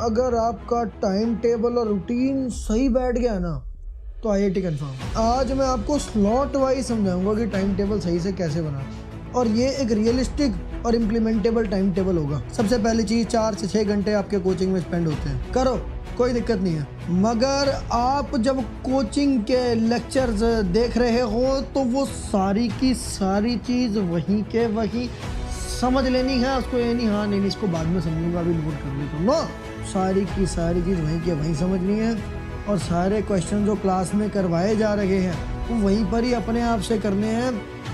अगर आपका time table और रूटीन सही बैठ गया ना तो IIT कंफर्म। आज मैं आपको स्लॉट वाइज समझाऊंगा कि टाइम टेबल सही से कैसे बना, और ये एक रियलिस्टिक और इम्प्लीमेंटेबल टाइम टेबल होगा। सबसे पहली चीज, 4 से 6 घंटे आपके कोचिंग में स्पेंड होते हैं, करो, कोई दिक्कत नहीं है। मगर आप जब कोचिंग के लेक्चर्स देख रहे हो तो वो सारी की सारी चीज़ वहीं के वहीं समझ लेनी है। उसको ये नहीं हाँ नहीं इसको बाद में समझूंगा, अभी नोट कर लेता हूँ, नो, सारी की सारी चीज़ वहीं के वहीं समझनी है। और सारे क्वेश्चन जो क्लास में करवाए जा रहे हैं वो वहीं पर ही अपने आप से करने हैं,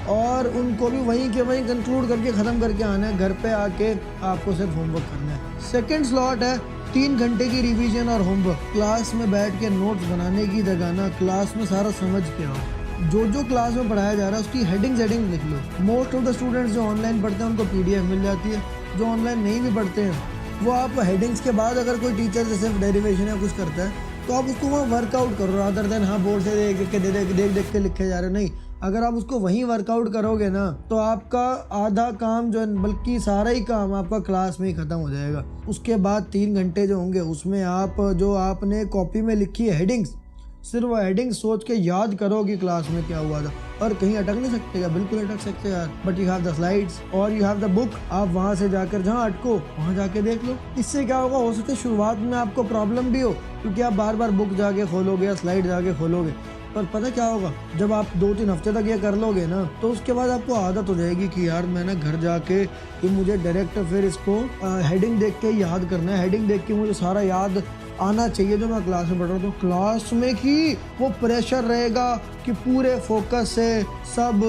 और उनको भी वहीं के वहीं कंक्लूड करके ख़त्म करके आना है। घर पे आके आपको सिर्फ होमवर्क करना है। सेकंड स्लॉट है 3 घंटे की रिवीजन और होमवर्क। क्लास में बैठ के नोट्स बनाने की जगह ना क्लास में सारा समझ के आओ। जो क्लास में पढ़ाया जा रहा है उसकी हेडिंग लिख लो। मोस्ट ऑफ द स्टूडेंट्स जो ऑनलाइन पढ़ते हैं उनको PDF मिल जाती है। जो ऑनलाइन नहीं भी पढ़ते हैं वो आप हेडिंग्स के बाद अगर कोई टीचर जैसे डेरिवेशन या कुछ करता है तो आप उसको वहाँ वर्कआउट करो, रादर देन हाँ बोर्ड से देख के लिखे जा रहे हो। नहीं, अगर आप उसको वहीं वर्कआउट करोगे ना तो आपका आधा काम जो है, बल्कि सारा ही काम आपका क्लास में ही खत्म हो जाएगा। उसके बाद 3 घंटे जो होंगे उसमें आप जो आपने कॉपी में लिखी है हेडिंग्स, सिर्फ वो हेडिंग सोच के याद करो कि क्लास में क्या हुआ था। और कहीं अटक नहीं सकते क्या? बिल्कुल अटक सकते यार, but you have the slides और यू हैव द बुक। आप वहाँ से जाकर जहाँ अटको वहाँ जाके देख लो। इससे क्या होगा, हो सकता है शुरुआत में आपको प्रॉब्लम भी हो, क्योंकि आप बार बार बुक जाके खोलोगे या स्लाइड जाके खोलोगे। पर पता क्या होगा, जब आप 2-3 हफ्ते तक ये कर लोगे ना तो उसके बाद आपको आदत हो जाएगी कि यार मैं ना घर जाके कि मुझे डायरेक्ट फिर इसको हेडिंग देख के याद करना है। हेडिंग देख के मुझे सारा याद आना चाहिए जो मैं क्लास में पढ़ रहा हूँ। तो क्लास में ही वो प्रेशर रहेगा कि पूरे फोकस से सब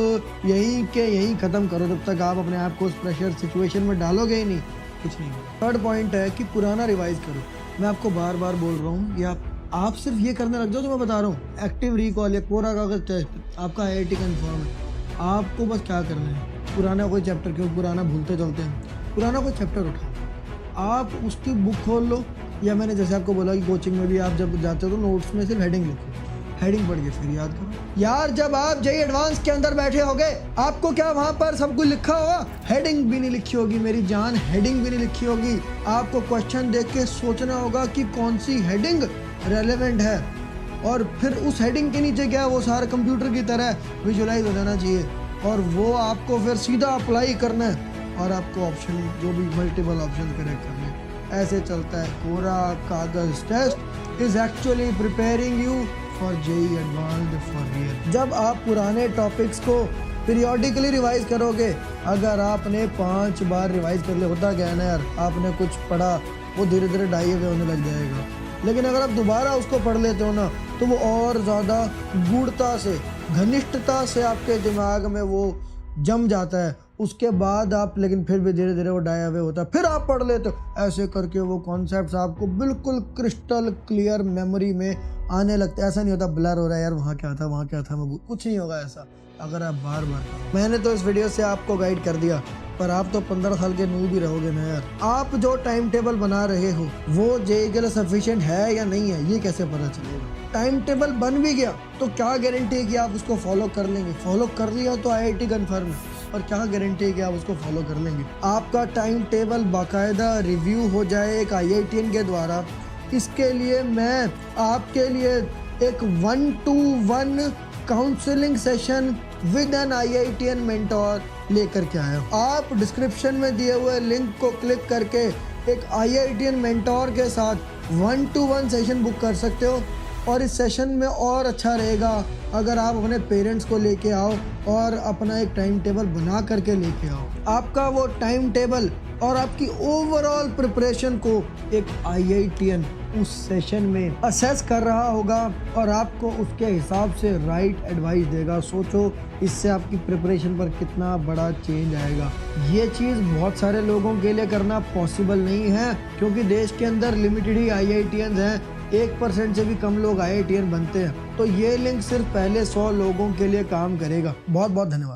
यहीं के यहीं ख़त्म करो। जब तक आप अपने आप को उस प्रेशर सिचुएशन में डालोगे ही नहीं, कुछ नहीं। थर्ड पॉइंट है कि पुराना रिवाइज करो। मैं आपको बार बार बोल रहा हूँ, या आप सिर्फ ये करने लग जाओ जो मैं बता रहा हूँ। एक्टिव रिकॉल या कोरा कागज टेस्ट आपका IIT कंफर्म है। आपको बस क्या करना है, पुराना कोई चैप्टर, क्यों पुराना भूलते चलते हैं, पुराना कोई चैप्टर उठाओ, आप उसकी बुक खोल लो, या मैंने जैसे आपको बोला कि कोचिंग में भी आप जब जाते हो तो नोट्स में सिर्फ हेडिंग लिखो, हेडिंग पढ़ के फिर याद करो। यार जब आप JEE एडवांस के अंदर बैठे होगे आपको क्या वहाँ पर सब कुछ लिखा होगा? हेडिंग भी नहीं लिखी होगी मेरी जान, हेडिंग भी नहीं लिखी होगी। आपको क्वेश्चन देख के सोचना होगा कि कौन सी हेडिंग रेलेवेंट है, और फिर उस हेडिंग के नीचे क्या है वो सारा कंप्यूटर की तरह विजुलाइज हो जाना चाहिए, और वो आपको फिर सीधा अप्लाई करना है, और आपको ऑप्शन जो भी मल्टीपल ऑप्शन करेक्ट करने हैं। ऐसे चलता है। Kora Kagaz test is actually preparing you for JEE advanced for real. जब आप पुराने टॉपिक्स को पीरियोडिकली रिवाइज करोगे, अगर आपने 5 बार रिवाइज कर लिया, होता क्या है ना यार, आपने कुछ पढ़ा वो धीरे धीरे डाइव होने लग जाएगा। लेकिन अगर आप दोबारा उसको पढ़ लेते हो ना तो वो और ज़्यादा गूढ़ता से, घनिष्ठता से आपके दिमाग में वो जम जाता है। उसके बाद आप लेकिन फिर भी धीरे धीरे वो डाई अवे होता है, फिर आप पढ़ लेते हो। ऐसे करके वो कॉन्सेप्ट्स आपको बिल्कुल क्रिस्टल क्लियर मेमोरी में आने लगते। ऐसा नहीं होता ब्लर हो रहा है यार वहाँ क्या था कुछ नहीं होगा ऐसा अगर आप बार बार। मैंने तो इस वीडियो से आपको गाइड कर दिया, पर आप तो 15 साल के न्यू भी रहोगे ना यार। आप जो टाइम टेबल बना रहे हो वो JEE के लिए सफिशिएंट है या नहीं है, ये कैसे पता चलेगा? टाइम टेबल बन भी गया तो क्या गारंटी है कि आप उसको फॉलो कर लेंगे? फॉलो कर लिया तो IIT कंफर्म है, और क्या गारंटी है कि आप उसको फॉलो कर लेंगे? आपका टाइम टेबल बाकायदा रिव्यू हो जाए एक IITian के द्वारा। इसके लिए मैं आपके लिए एक 1-to-1 counselling session with an IITian mentor लेकर के आया हूँ। आप डिस्क्रिप्शन में दिए हुए लिंक को क्लिक करके एक IITian मेंटोर के साथ 1-to-1 सेशन बुक कर सकते हो। और इस सेशन में और अच्छा रहेगा अगर आप अपने पेरेंट्स को लेके आओ और अपना एक टाइम टेबल बना करके लेके आओ। आपका वो टाइम टेबल और आपकी ओवरऑल प्रिपरेशन को एक IITian उस सेशन में असेस कर रहा होगा और आपको उसके हिसाब से राइट एडवाइस देगा। सोचो इससे आपकी प्रिपरेशन पर कितना बड़ा चेंज आएगा। ये चीज़ बहुत सारे लोगों के लिए करना पॉसिबल नहीं है, क्योंकि देश के अंदर लिमिटेड ही IITians हैं। 1% से भी कम लोग IITian बनते हैं। तो ये लिंक सिर्फ पहले 100 लोगों के लिए काम करेगा। बहुत बहुत धन्यवाद।